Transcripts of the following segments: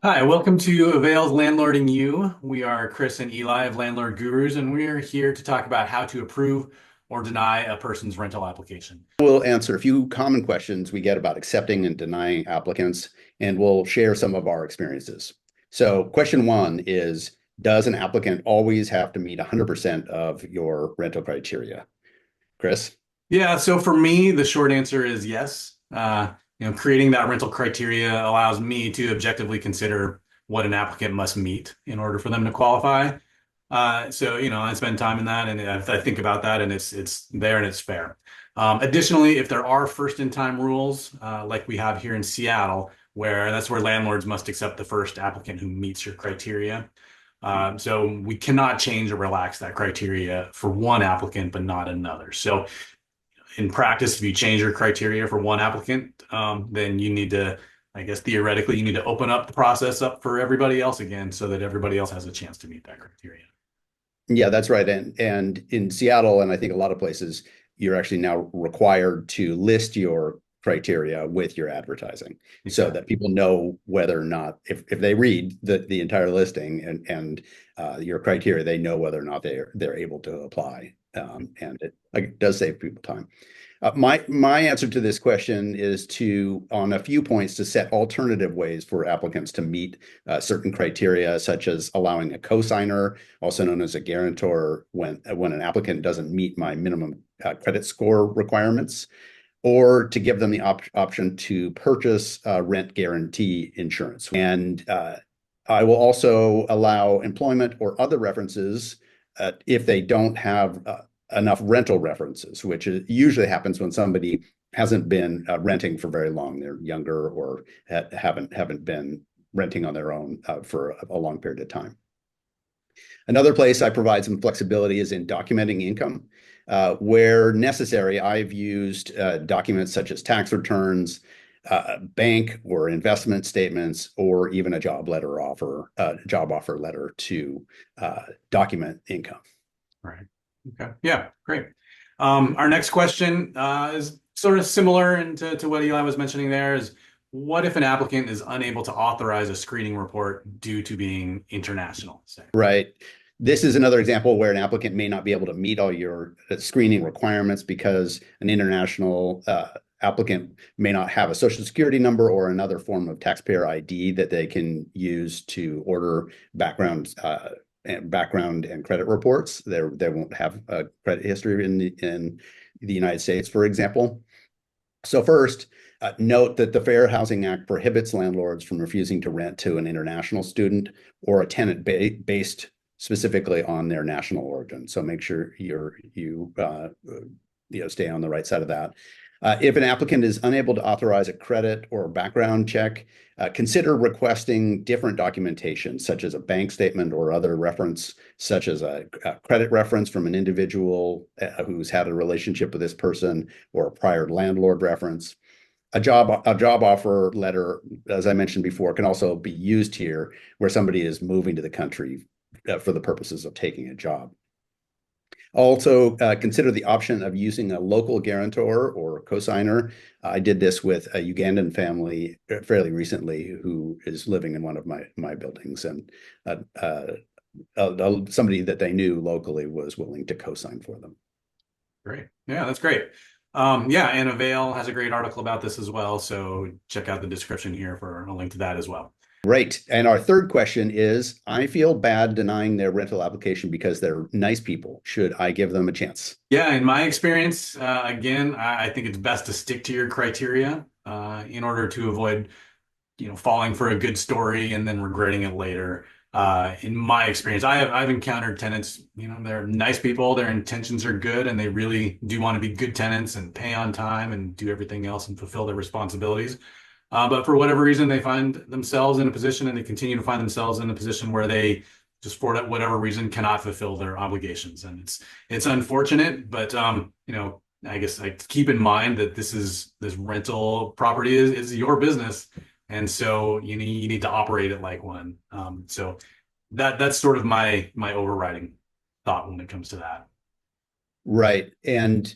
Hi, welcome to Avail's Landlording You. We are Chris and Eli of Landlord Gurus, and we're here to talk about how to approve or deny a person's rental application. We'll answer a few common questions we get about accepting and denying applicants, and we'll share some of our experiences. So question one is, does an applicant always have to meet 100% of your rental criteria? Chris? Yeah, so for me, the short answer is yes. Creating that rental criteria allows me to objectively consider what an applicant must meet in order for them to qualify. I spend time in that, and I think about that, and it's there and it's fair. Additionally, if there are first-in-time rules, like we have here in Seattle, where that's where landlords must accept the first applicant who meets your criteria. So we cannot change or relax that criteria for one applicant, but not another. So in practice, if you change your criteria for one applicant, then you need to, I guess theoretically, you need to open up the process up for everybody else again so that everybody else has a chance to meet that criteria. Yeah, that's right. And in Seattle, and I think a lot of places, you're actually now required to list your criteria with your advertising so that people know whether or not, if they read the entire listing and your criteria, they know whether or not they're able to apply. And it does save people time. My answer to this question is on a few points, to set alternative ways for applicants to meet certain criteria, such as allowing a cosigner, also known as a guarantor, when an applicant doesn't meet my minimum credit score requirements, or to give them the option to purchase rent guarantee insurance. And I will also allow employment or other references if they don't have enough rental references, which usually happens when somebody hasn't been renting for very long. They're younger or haven't been renting on their own for a long period of time. Another place I provide some flexibility is in documenting income. Where necessary, I've used documents such as tax returns, bank or investment statements, or even a job offer letter to document income. Right. Okay. Yeah, great. Our next question is sort of similar to what Eli was mentioning there is, what if an applicant is unable to authorize a screening report due to being international? Right. This is another example where an applicant may not be able to meet all your screening requirements because an international applicant may not have a social security number or another form of taxpayer ID that they can use to order background and credit reports. They won't have a credit history in the United States, for example. So first, note that the Fair Housing Act prohibits landlords from refusing to rent to an international student or a tenant based specifically on their national origin. So make sure you stay on the right side of that. If an applicant is unable to authorize a credit or background check, consider requesting different documentation, such as a bank statement or other reference, such as a credit reference from an individual who's had a relationship with this person, or a prior landlord reference. A job offer letter, as I mentioned before, can also be used here where somebody is moving to the country for the purposes of taking a job. Also, consider the option of using a local guarantor or cosigner. I did this with a Ugandan family fairly recently who is living in one of my buildings, and somebody that they knew locally was willing to cosign for them. Great. Yeah, that's great. And Avail has a great article about this as well. So check out the description here for a link to that as well. Right. And our third question is, I feel bad denying their rental application because they're nice people. Should I give them a chance? Yeah, in my experience, again, I think it's best to stick to your criteria in order to avoid, falling for a good story and then regretting it later. In my experience, I've encountered tenants, they're nice people, their intentions are good, and they really do want to be good tenants and pay on time and do everything else and fulfill their responsibilities. But for whatever reason, they find themselves in a position, and they continue to find themselves in a position where they just, for whatever reason, cannot fulfill their obligations. And it's unfortunate, but I guess keep in mind that this rental property is your business, and so you need to operate it like one. So that's sort of my overriding thought when it comes to that. Right. And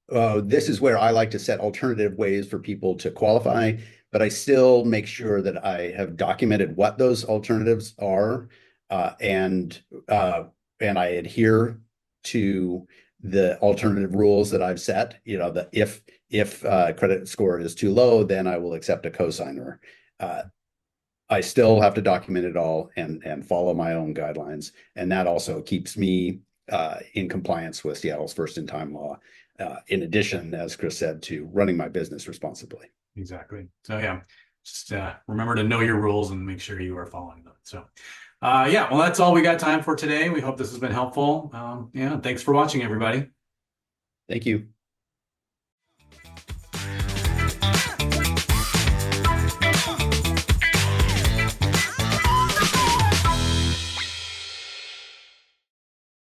this is where I like to set alternative ways for people to qualify, but I still make sure that I have documented what those alternatives are, uh, and uh, and I adhere to the alternative rules that I've set. You know, that if credit score is too low, then I will accept a cosigner. Uh, I still have to document it all and follow my own guidelines, and that also keeps me in compliance with Seattle's first in time law. In addition, as Chris said, to running my business responsibly. Exactly. So yeah, just remember to know your rules and make sure you are following them. So yeah, well, that's all we got time for today. We hope this has been helpful. Yeah, thanks for watching, everybody. Thank you.